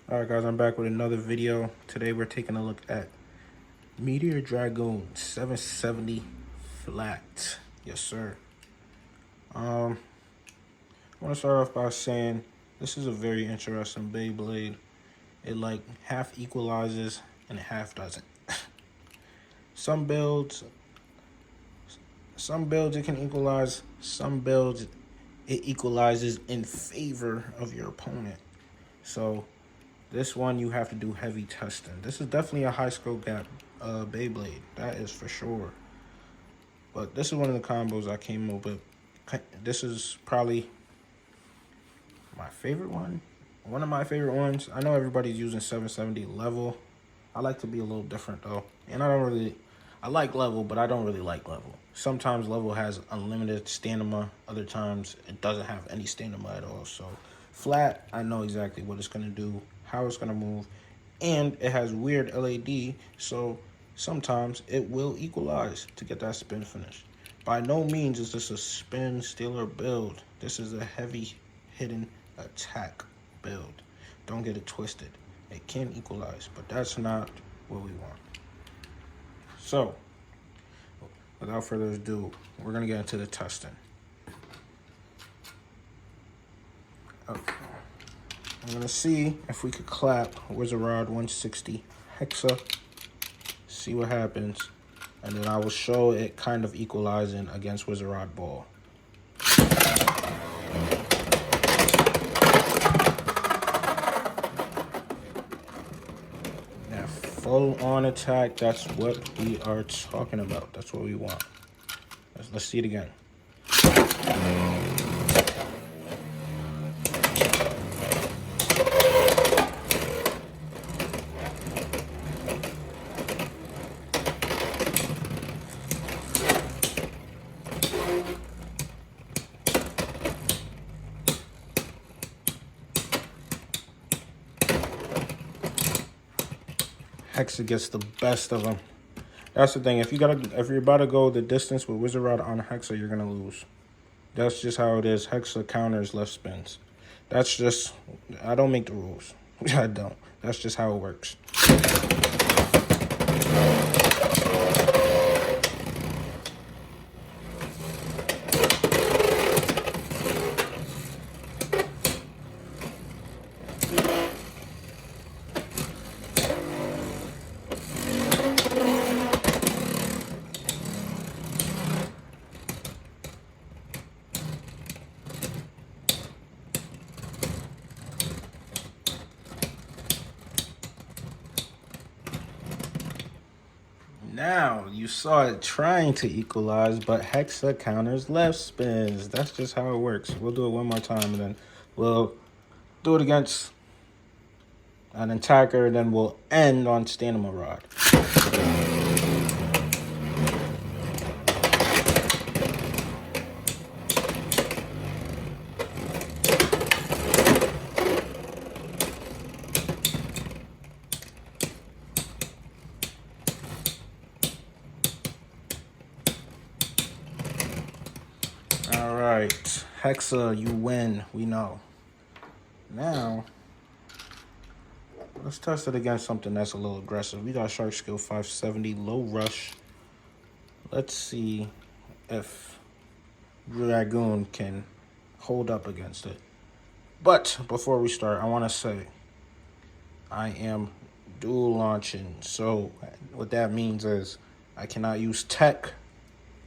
Alright guys, I'm back with another video. Today we're taking a look at Meteor Dragoon 770 flat. Yes sir. I want to start off by saying this is a very interesting Beyblade. It like half equalizes and half doesn't. Some builds it can equalize, some builds it equalizes in favor of your opponent. So this one, you have to do heavy testing. This is definitely a high skill gap Beyblade. That is for sure. But this is one of the combos I came up with. This is probably my favorite one. One of my favorite ones. I know everybody's using 770 level. I like to be a little different though. And I like level, but I don't really like level. Sometimes level has unlimited stamina. Other times it doesn't have any stamina at all. So flat, I know exactly what it's going to do, how it's going to move, and it has weird LAD, so sometimes it will equalize to get that spin finish. By no means is this a spin stealer build. This is a heavy hidden attack build. Don't get it twisted. It can equalize, but that's not what we want. So without further ado, we're going to get into the testing. Okay. I'm gonna see if we could clap Wizard Rod 160 Hexa, see what happens, and then I will show it kind of equalizing against Wizard Rod Ball. Yeah, full on attack, that's what we are talking about. That's what we want. Let's see it again. Hexa gets the best of them. That's the thing. If you're about to go the distance with Wizard Rod on Hexa, you're gonna lose. That's just how it is. Hexa counters left spins. That's just, I don't make the rules. I don't. That's just how it works. Now, you saw it trying to equalize, but Hexa counters left spins. That's just how it works. We'll do it one more time, and then we'll do it against an attacker, and then we'll end on Stamina Rod. All right, Hexa, you win. We know. Now, let's test it against something that's a little aggressive. We got Shark Skill 570, low rush. Let's see if Dragoon can hold up against it. But before we start, I want to say I am dual launching. So what that means is I cannot use tech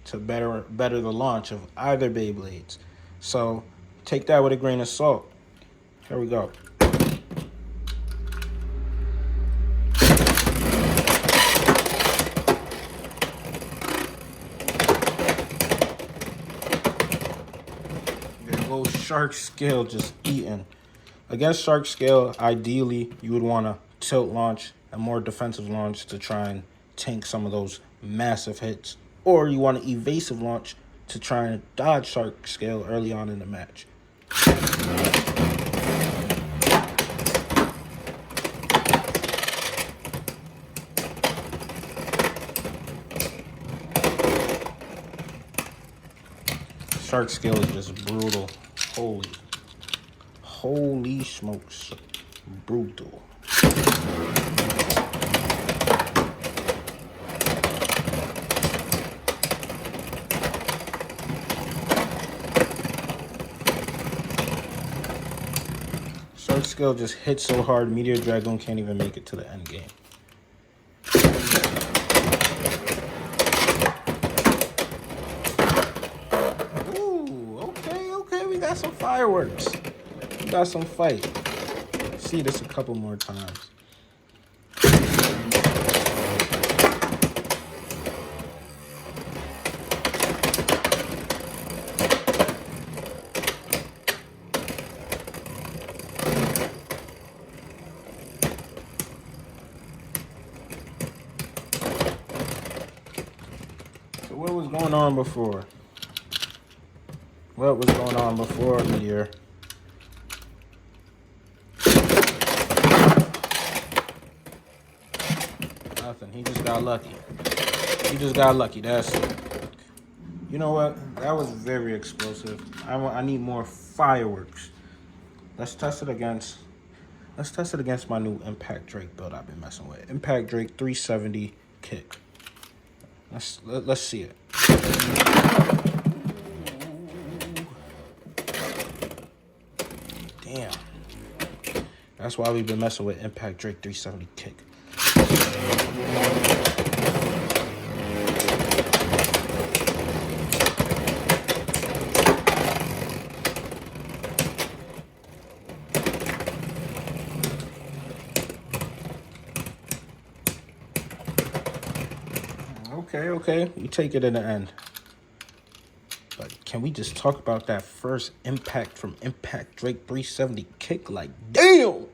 to better the launch of either Beyblades. So take that with a grain of salt. Here we go. There goes Shark Scale just eating. Against Shark Scale, ideally you would want to tilt launch and more defensive launch to try and tank some of those massive hits. Or you want an evasive launch to try and dodge Shark Scale early on in the match. Shark Scale is just brutal. Holy smokes. brutal. Search skill just hit so hard, Meteor Dragoon can't even make it to the end game. Ooh, okay, we got some fireworks. We got some fight. See this a couple more times. So what was going on before? What was going on before Meteor? Nothing. He just got lucky. He just got lucky. That's it. You know what? That was very explosive. I need more fireworks. Let's test it against my new Impact Drake build I've been messing with. Impact Drake 370 kick. Let's see it. Damn. That's why we've been messing with Impact Drake 370 kick. Okay, we take it in the end. But can we just talk about that first impact from Impact Drake 370 kick? Like, damn!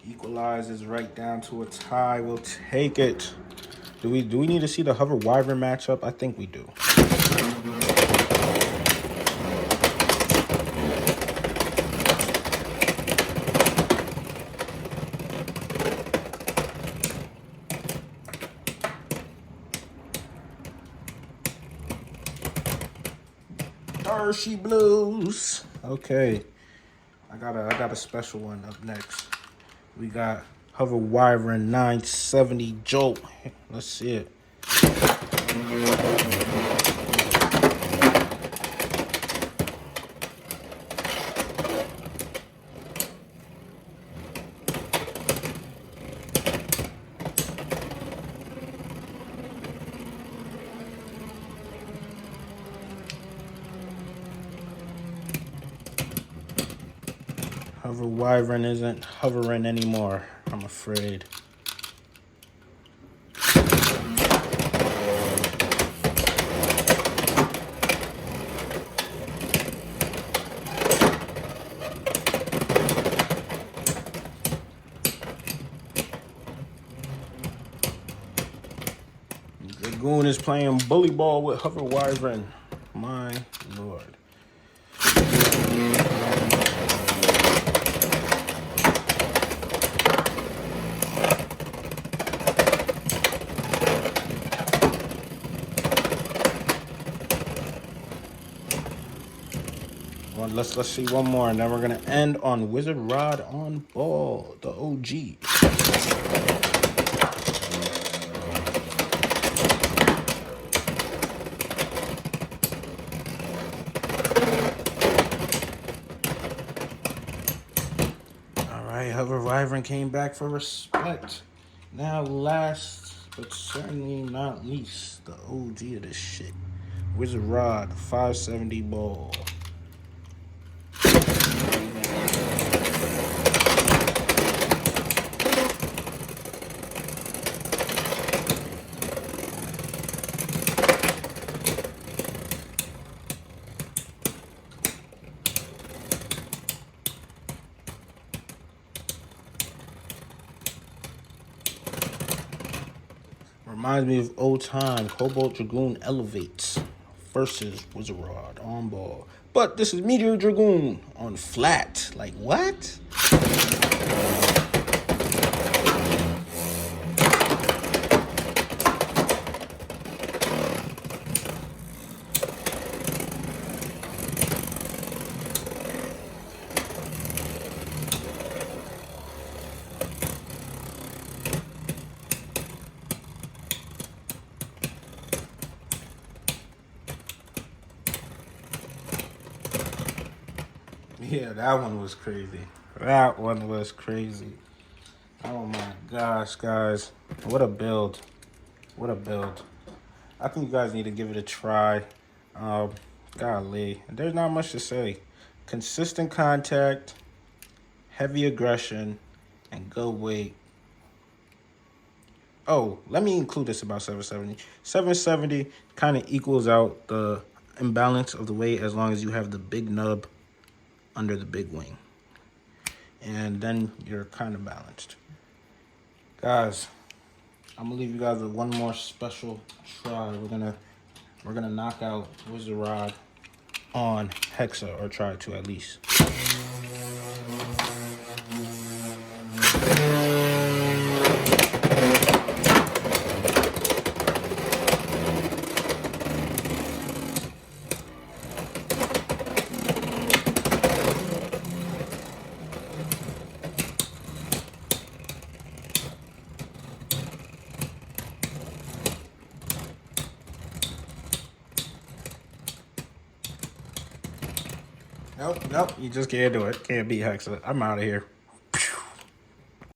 Equalizes right down to a tie. We'll take it. Do we need to see the Hover Wyvern matchup? I think we do. Hershey Blues. Okay. I got a special one up next. We got Hover Wyvern 970 Jolt. Let's see it. Hover Wyvern isn't hovering anymore, I'm afraid. Dragoon is playing bully ball with Hover Wyvern. My lord. Let's see one more, and then we're gonna end on Wizard Rod on ball, the OG. All right, Hover Wyvern came back for respect. Now, last but certainly not least, the OG of this shit, Wizard Rod 570 ball. Reminds me of old time. Cobalt Dragoon elevates versus Wizard Rod on ball. But this is Meteor Dragoon on flat. Like, what? Yeah, that one was crazy. That one was crazy. Oh my gosh, guys. What a build. What a build. I think you guys need to give it a try. Um, Golly. There's not much to say. Consistent contact, heavy aggression, and good weight. Oh, let me include this about 770. 770 kind of equals out the imbalance of the weight as long as you have the big nub under the big wing. And then you're kind of balanced. Guys, I'm gonna leave you guys with one more special try. We're gonna knock out Wizard Rod on Hexa, or try to at least. Nope, you just can't do it. Can't beat Hexa. I'm out of here.